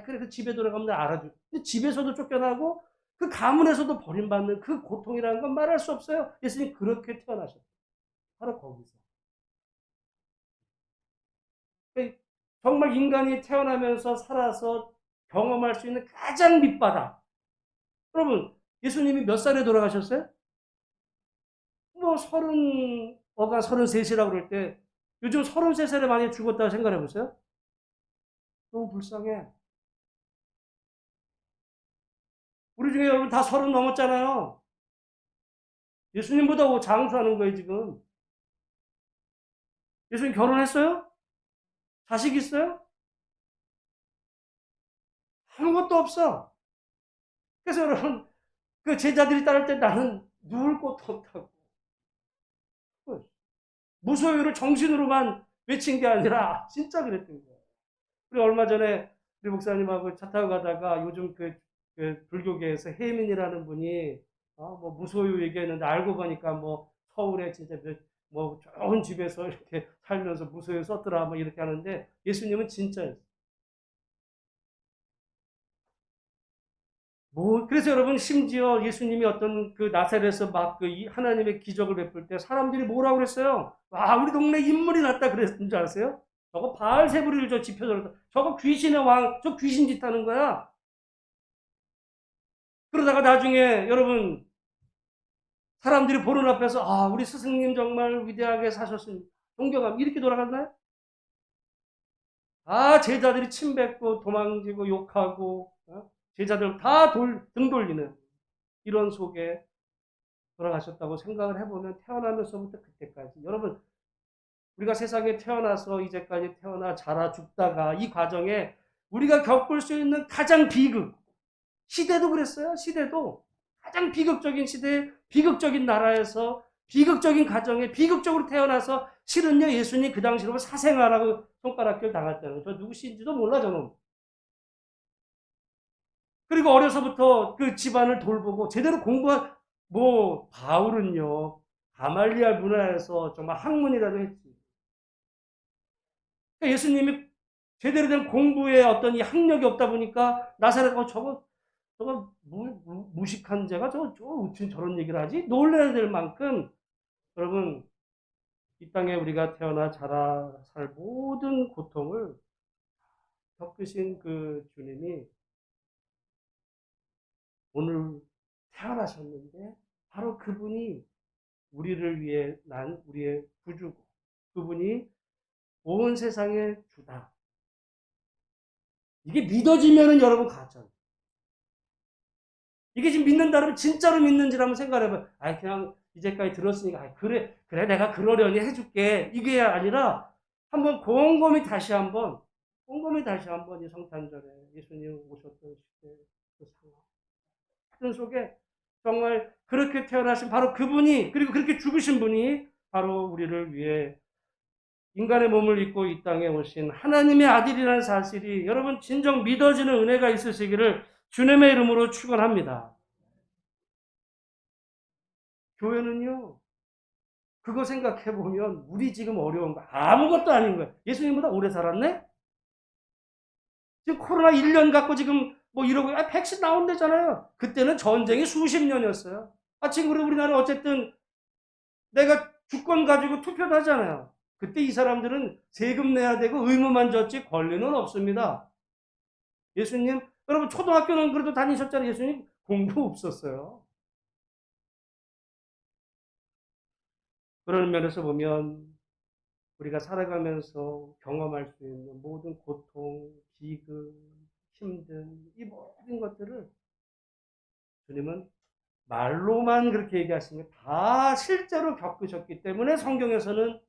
그래, 그 집에 돌아가면 나 알아줘. 근데 집에서도 쫓겨나고, 그 가문에서도 버림받는 그 고통이라는 건 말할 수 없어요. 예수님 그렇게 태어나셨어요. 바로 거기서. 정말 인간이 태어나면서 살아서 경험할 수 있는 가장 밑바닥. 여러분, 예수님이 몇 살에 돌아가셨어요? 어가 33이라고 그럴 때, 요즘 33살에 만약에 죽었다고 생각해 보세요? 너무 불쌍해. 우리 중에 여러분 다 30 넘었잖아요. 예수님보다 장수하는 거예요, 지금. 예수님 결혼했어요? 자식 있어요? 아무것도 없어. 그래서 여러분, 그 제자들이 따를 때 나는 누울 곳도 없다고. 무소유를 정신으로만 외친 게 아니라 진짜 그랬던 거예요. 우리 얼마 전에 우리 목사님하고 차 타고 가다가 요즘 그 불교계에서 혜민이라는 분이 무소유 얘기했는데 알고 보니까 서울에 진짜 좋은 집에서 이렇게 살면서 무소유 썼더라 이렇게 하는데 예수님은 진짜였어요. 그래서 여러분 심지어 예수님이 어떤 그 나사렛에서 하나님의 기적을 베풀 때 사람들이 뭐라고 그랬어요? 우리 동네 인물이 났다 그랬는 줄 아세요? 저거 바알세부리를 지펴들었다. 저거 귀신의 왕, 저 귀신 짓 하는 거야. 그러다가 나중에 여러분 사람들이 보는 앞에서 우리 스승님 정말 위대하게 사셨습니다. 존경함 이렇게 돌아갔나요? 제자들이 침뱉고 도망치고 욕하고 제자들 다 등 돌리는 이런 속에 돌아가셨다고 생각을 해보면 태어나면서부터 그때까지 여러분 우리가 세상에 태어나서 이제까지 태어나 자라 죽다가 이 과정에 우리가 겪을 수 있는 가장 시대도 그랬어요. 시대도 가장 비극적인 시대, 비극적인 나라에서 비극적인 가정에 비극적으로 태어나서 실은요 예수님 그 당시로 사생아라고 손가락질 당했다는 저 누구신지도 몰라 저는. 그리고 어려서부터 그 집안을 돌보고 제대로 공부한 바울은요 가말리알 문화에서 정말 학문이라도 했지. 그러니까 예수님이 제대로 된 공부에 어떤 이 학력이 없다 보니까 나사렛 저거 무식한 자가 어떻게 저런 얘기를 하지? 놀라야 될 만큼 여러분 이 땅에 우리가 태어나 자라 살 모든 고통을 겪으신 그 주님이 오늘 태어나셨는데 바로 그분이 우리를 위해 난 우리의 구주고 그분이 온 세상의 주다. 이게 믿어지면은 여러분 가죠. 이게 지금 믿는다면 진짜로 믿는지를 한번 생각해봐요. 아 그냥 이제까지 들었으니까 그래 그래 내가 그러려니 해줄게 이게 아니라 한번 곰곰이 다시 한번 이 성탄절에 예수님 오셨던 시대 그 상황 속에 정말 그렇게 태어나신 바로 그분이 그리고 그렇게 죽으신 분이 바로 우리를 위해 인간의 몸을 입고 이 땅에 오신 하나님의 아들이라는 사실이 여러분 진정 믿어지는 은혜가 있으시기를 주님의 이름으로 축원합니다. 교회는요. 그거 생각해 보면 우리 지금 어려운 거 아무것도 아닌 거예요. 예수님보다 오래 살았네? 지금 코로나 1년 갖고 지금 뭐 이러고 백신 나온대잖아요. 그때는 전쟁이 수십 년이었어요. 지금 우리나라 어쨌든 내가 주권 가지고 투표도 하잖아요. 그때 이 사람들은 세금 내야 되고 의무만 졌지 권리는 없습니다. 예수님, 여러분 초등학교는 그래도 다니셨잖아요. 예수님 공부 없었어요. 그런 면에서 보면 우리가 살아가면서 경험할 수 있는 모든 고통, 기근, 힘든 이 모든 것들을 주님은 말로만 그렇게 얘기하시는 게 다 실제로 겪으셨기 때문에 성경에서는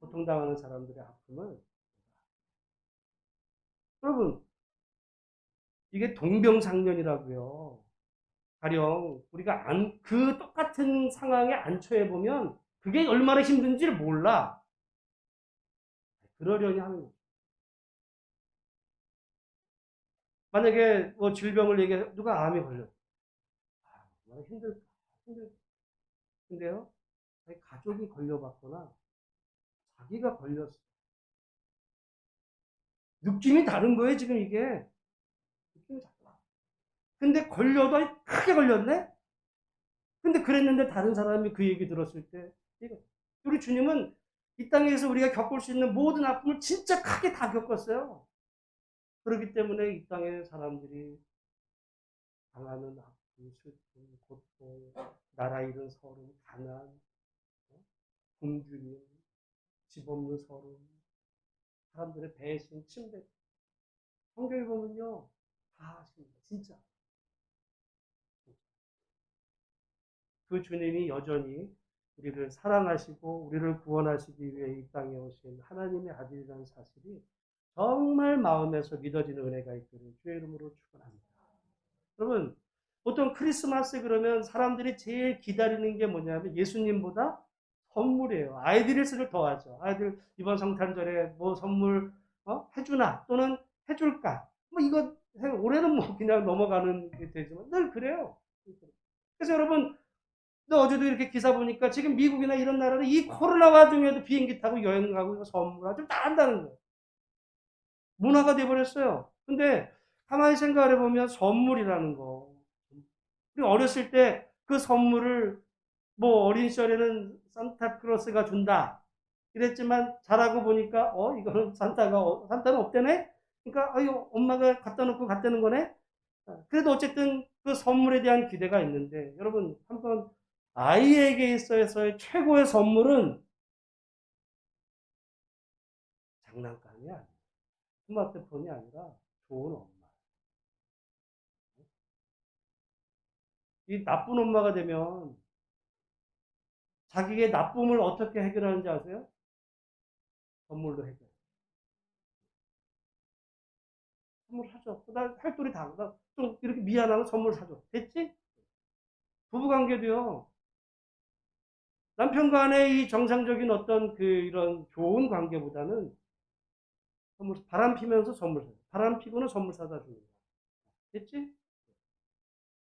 고통당하는 사람들의 아픔을 여러분 이게 동병상련이라고요. 가령 우리가 그 똑같은 상황에 안처해 보면 그게 얼마나 힘든지를 몰라. 그러려니 하는 거죠. 만약에 뭐 질병을 얘기해 누가 암이 걸려. 얼마나 힘들. 근데요. 가족이 걸려봤거나 자기가 걸렸어. 느낌이 다른 거예요, 지금 이게. 느낌이 달라. 근데 걸려도 크게 걸렸네? 근데 그랬는데 다른 사람이 그 얘기 들었을 때, 이거. 우리 주님은 이 땅에서 우리가 겪을 수 있는 모든 아픔을 진짜 크게 다 겪었어요. 그렇기 때문에 이 땅의 사람들이 당하는 아픔, 슬픔, 고통, 나라 잃은 서름, 가난, 굶주림, 집 없는 서름, 사람들의 배신, 침대. 성경에 보면요. 다 하십니다. 진짜. 그 주님이 여전히 우리를 사랑하시고 우리를 구원하시기 위해 이 땅에 오신 하나님의 아들이라는 사실이 정말 마음에서 믿어지는 은혜가 있기를 주의 이름으로 축원합니다. 여러분 보통 크리스마스 그러면 사람들이 제일 기다리는 게 뭐냐면 예수님보다 선물이에요. 아이들이 쓰를 더하죠. 아이들 이번 성탄절에 뭐 선물 해주나 또는 해줄까? 뭐 이거 올해는 뭐 그냥 넘어가는 게 되지만 늘 그래요. 그래서 여러분 근데 어제도 이렇게 기사 보니까 지금 미국이나 이런 나라는 이 코로나 와중에도 비행기 타고 여행 가고 선물하고 다 한다는 거예요. 문화가 돼버렸어요. 근데 가만히 생각해 보면 선물이라는 거. 우리 어렸을 때 그 선물을 뭐 어린 시절에는 산타클로스가 준다. 이랬지만 자라고 보니까 이거는 산타는 없대네. 그러니까 아유 엄마가 갖다 놓고 갔다는 거네. 그래도 어쨌든 그 선물에 대한 기대가 있는데 여러분 한번 아이에게 있어서의 최고의 선물은 장난감이 아니에요. 스마트폰이 아니라 좋은 엄마. 이 나쁜 엄마가 되면 자기의 나쁨을 어떻게 해결하는지 아세요? 선물로 해결. 선물 사줘. 나 할도리 다. 나좀 이렇게 미안하면 선물 사줘. 됐지? 부부관계도요. 남편 간의 이 정상적인 어떤 이런 좋은 관계보다는 바람 피면서 선물 사줘. 바람 피고는 선물 사다 주는 거야. 됐지?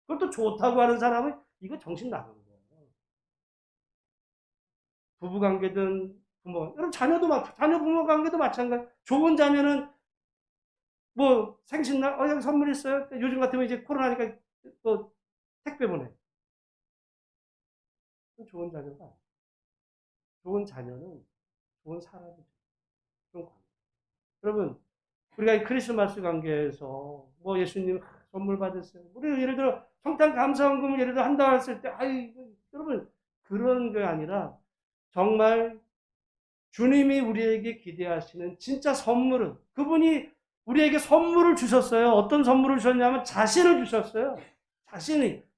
그것도 좋다고 하는 사람은 이거 정신 나가는 거예요. 부부 관계든 여러분 자녀 부모 관계도 마찬가지. 좋은 자녀는 뭐 생신날 여기 선물 있어요. 요즘 같으면 이제 코로나니까 또 택배 보내. 좋은 자녀가 아니에요. 좋은 자녀는 좋은 사람이죠. 좋은 관계. 여러분 우리가 이 크리스마스 관계에서 뭐 예수님 선물 받으세요. 우리 예를 들어 성탄 감사원금을 예를 들어 한다 했을 때, 아이, 여러분, 그런 게 아니라 정말 주님이 우리에게 기대하시는 진짜 선물은 그분이 우리에게 선물을 주셨어요. 어떤 선물을 주셨냐면 자신을 주셨어요.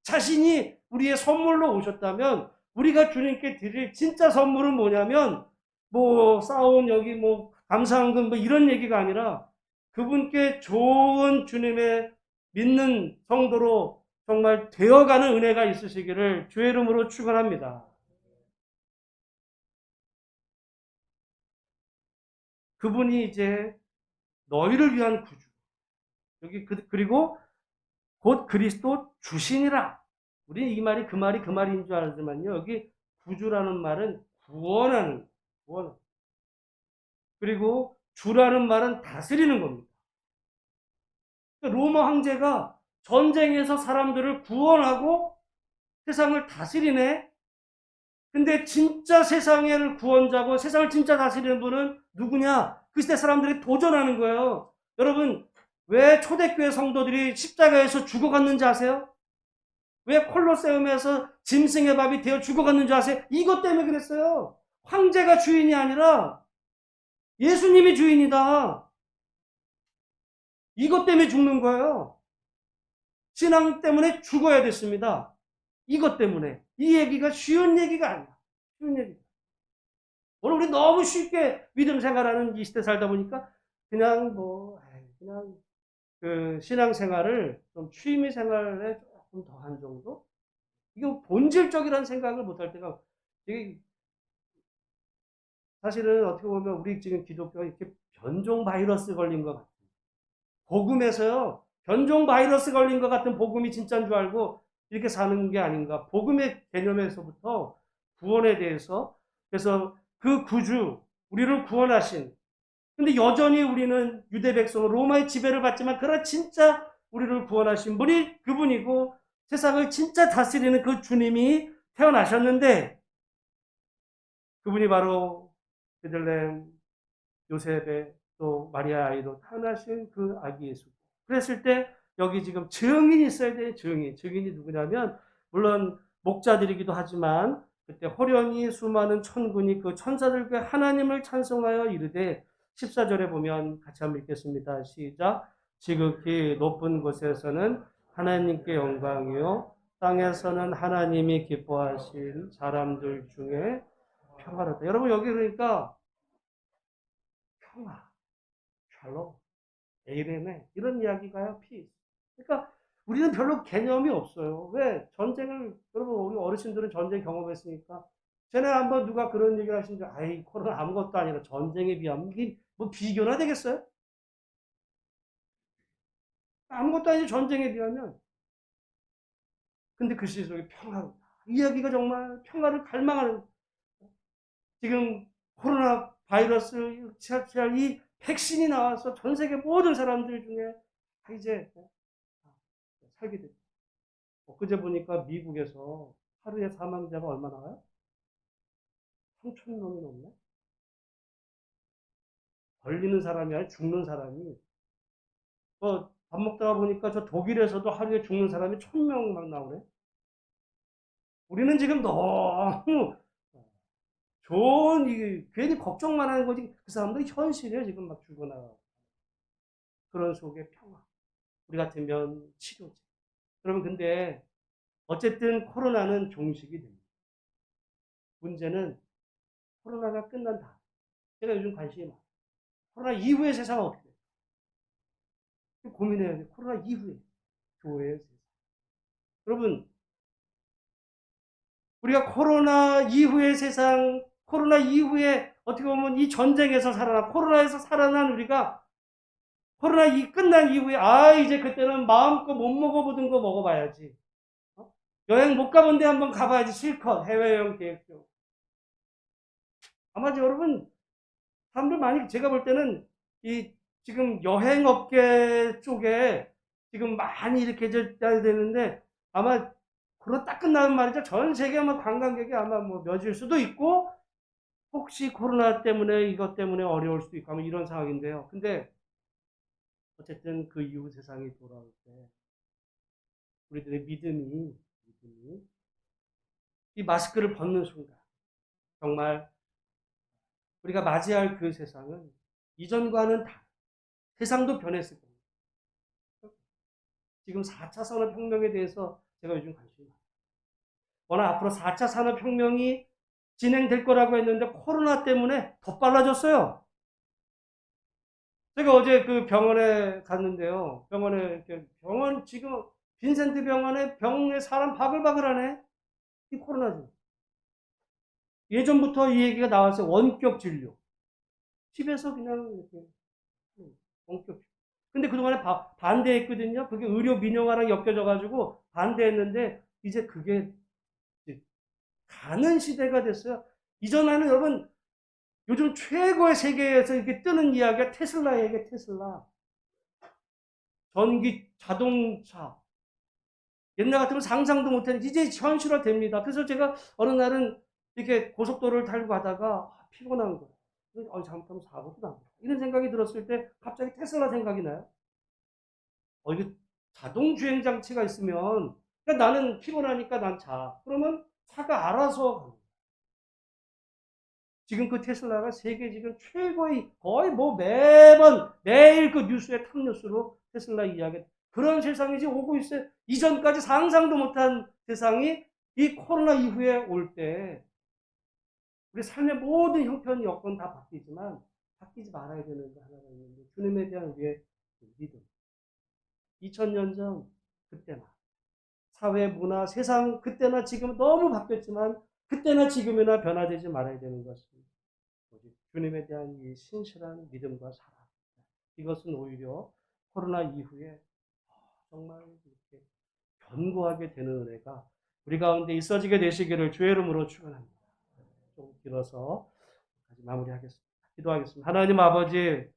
자신이 우리의 선물로 오셨다면 우리가 주님께 드릴 진짜 선물은 뭐냐면 뭐 쌓아온 여기 뭐 감사원금 뭐 이런 얘기가 아니라 그분께 좋은 주님의 믿는 성도로 정말 되어가는 은혜가 있으시기를 주의 이름으로 축원합니다. 그분이 이제 너희를 위한 구주. 여기 그리고 곧 그리스도 주신이라. 우리 이 말이 그 말인 줄 알지만요. 여기 구주라는 말은 구원. 그리고 주라는 말은 다스리는 겁니다. 로마 황제가 전쟁에서 사람들을 구원하고 세상을 다스리네. 근데 진짜 세상의 구원자고 세상을 진짜 다스리는 분은 누구냐? 그 시대 사람들이 도전하는 거예요. 여러분, 왜 초대교회 성도들이 십자가에서 죽어갔는지 아세요? 왜 콜로세움에서 짐승의 밥이 되어 죽어갔는지 아세요? 이것 때문에 그랬어요. 황제가 주인이 아니라 예수님이 주인이다. 이것 때문에 죽는 거예요. 신앙 때문에 죽어야 됐습니다. 이것 때문에. 이 얘기가 쉬운 얘기가 아니야. 쉬운 얘기. 오늘 우리 너무 쉽게 믿음 생활하는 이 시대 살다 보니까 그냥 그 신앙 생활을 좀 취미 생활에 조금 더한 정도? 이거 본질적이라는 생각을 못할 때가 되게 사실은 어떻게 보면 우리 지금 기독교가 이렇게 변종 바이러스 걸린 것 같아요. 복음에서요, 변종 바이러스 걸린 것 같은 복음이 진짜인 줄 알고 이렇게 사는 게 아닌가. 복음의 개념에서부터 구원에 대해서, 그래서 그 구주, 우리를 구원하신, 근데 여전히 우리는 유대 백성, 로마의 지배를 받지만, 그러나 진짜 우리를 구원하신 분이 그분이고, 세상을 진짜 다스리는 그 주님이 태어나셨는데, 그분이 바로 베들레헴 요셉의 또 마리아 아이로 태어나신 그 아기 예수. 그랬을 때 여기 지금 증인이 있어야 돼요. 증인이 누구냐면 물론 목자들이기도 하지만 그때 호련히 수많은 천군이 그 천사들과 하나님을 찬송하여 이르되 14절에 보면 같이 한번 읽겠습니다. 시작. 지극히 높은 곳에서는 하나님께 영광이요 땅에서는 하나님이 기뻐하신 사람들 중에 평화롭다. 여러분 여기 그러니까 평화, 샬롬, 에이레네 이런 이야기가요. 피스. 그러니까 우리는 별로 개념이 없어요. 왜? 전쟁을 여러분 우리 어르신들은 전쟁 경험했으니까 전에 한번 누가 그런 얘기를 하시는데 아이 코로나 아무것도 아니라 전쟁에 비하면 이게 뭐 비교나 되겠어요? 아무것도 아니죠. 전쟁에 비하면. 근데 그 시대 속에 평화롭다. 이야기가 정말 평화를 갈망하는 지금 코로나 바이러스 이 백신이 나와서 전 세계 모든 사람들 중에 이제 살게 됐다. 엊그제 보니까 미국에서 하루에 사망자가 얼마 나와요? 3천 명이 넘네? 걸리는 사람이 아니라 죽는 사람이. 밥 먹다가 보니까 저 독일에서도 하루에 죽는 사람이 1,000명 막 나오네? 우리는 지금 너무 괜히 걱정만 하는 거지. 그 사람들이 현실에 지금 막 죽어나가고. 그런 속에 평화. 우리 같으면 치료제. 그러면 근데 어쨌든 코로나는 종식이 됩니다. 문제는 코로나가 끝난 다음. 제가 요즘 관심이 많아요. 코로나 이후의 세상은 어떻게 돼요? 고민해야 돼요. 코로나 이후에 교회의 세상. 여러분, 우리가 코로나 이후의 세상, 코로나 이후에 어떻게 보면 이 전쟁에서 코로나에서 살아난 우리가 코로나 끝난 이후에 이제 그때는 마음껏 못 먹어보던 거 먹어봐야지. 여행 못 가본 데 한번 가봐야지 실컷 해외여행 계획도. 아마 여러분 사람들 많이 제가 볼 때는 지금 여행업계 쪽에 지금 많이 이렇게 해야 되는데 아마 코로나 딱 끝나면 말이죠. 전 세계 아마 관광객이 아마 뭐 몇일 수도 있고 혹시 코로나 때문에 이것 때문에 어려울 수도 있고 아마 이런 상황인데요. 근데 어쨌든 그 이후 세상이 돌아올 때 우리들의 믿음이 이 마스크를 벗는 순간 정말 우리가 맞이할 그 세상은 이전과는 다 세상도 변했을 겁니다. 지금 4차 산업혁명에 대해서 제가 요즘 관심이 많아요. 워낙 앞으로 4차 산업혁명이 진행될 거라고 했는데 코로나 때문에 더 빨라졌어요. 제가 어제 그 병원에 갔는데요. 병원 지금 빈센트 병원에 병에 사람 바글바글하네. 이 코로나죠. 예전부터 이 얘기가 나왔어요. 원격 진료. 집에서 그냥 이렇게 원격. 근데 그동안에 반대했거든요. 그게 의료 민영화랑 엮여져 가지고 반대했는데 이제 그게 가는 시대가 됐어요. 이전에는 여러분 요즘 최고의 세계에서 이렇게 뜨는 이야기가 테슬라에게 테슬라. 전기 자동차. 옛날 같으면 상상도 못했는데 이제 현실화됩니다. 그래서 제가 어느 날은 이렇게 고속도로를 달고 가다가 피곤한 거예요. 잘못하면 사고도 나고 이런 생각이 들었을 때 갑자기 테슬라 생각이 나요. 이게 자동 주행 장치가 있으면 그러니까 나는 피곤하니까 난 자. 그러면 차가 알아서 가는 거예요. 지금 그 테슬라가 세계 지금 최고의 거의 뭐 매일 그 뉴스에 탑뉴스로 테슬라 이야기 그런 세상이 지금 오고 있어요. 이전까지 상상도 못한 세상이 이 코로나 이후에 올 때 우리 삶의 모든 형편 여건 다 바뀌지만 바뀌지 말아야 되는 게 하나가 있는데 주님에 대한 우리의 믿음. 2000년 전 그때나 사회 문화 세상 그때나 지금 너무 바뀌었지만 그때나 지금이나 변화되지 말아야 되는 것입니다. 오직 주님에 대한 이 신실한 믿음과 사랑. 이것은 오히려 코로나 이후에 정말 이렇게 견고하게 되는 은혜가 우리 가운데 있어지게 되시기를 주의 이름으로 축원합니다. 좀 길어서 마무리하겠습니다. 기도하겠습니다. 하나님 아버지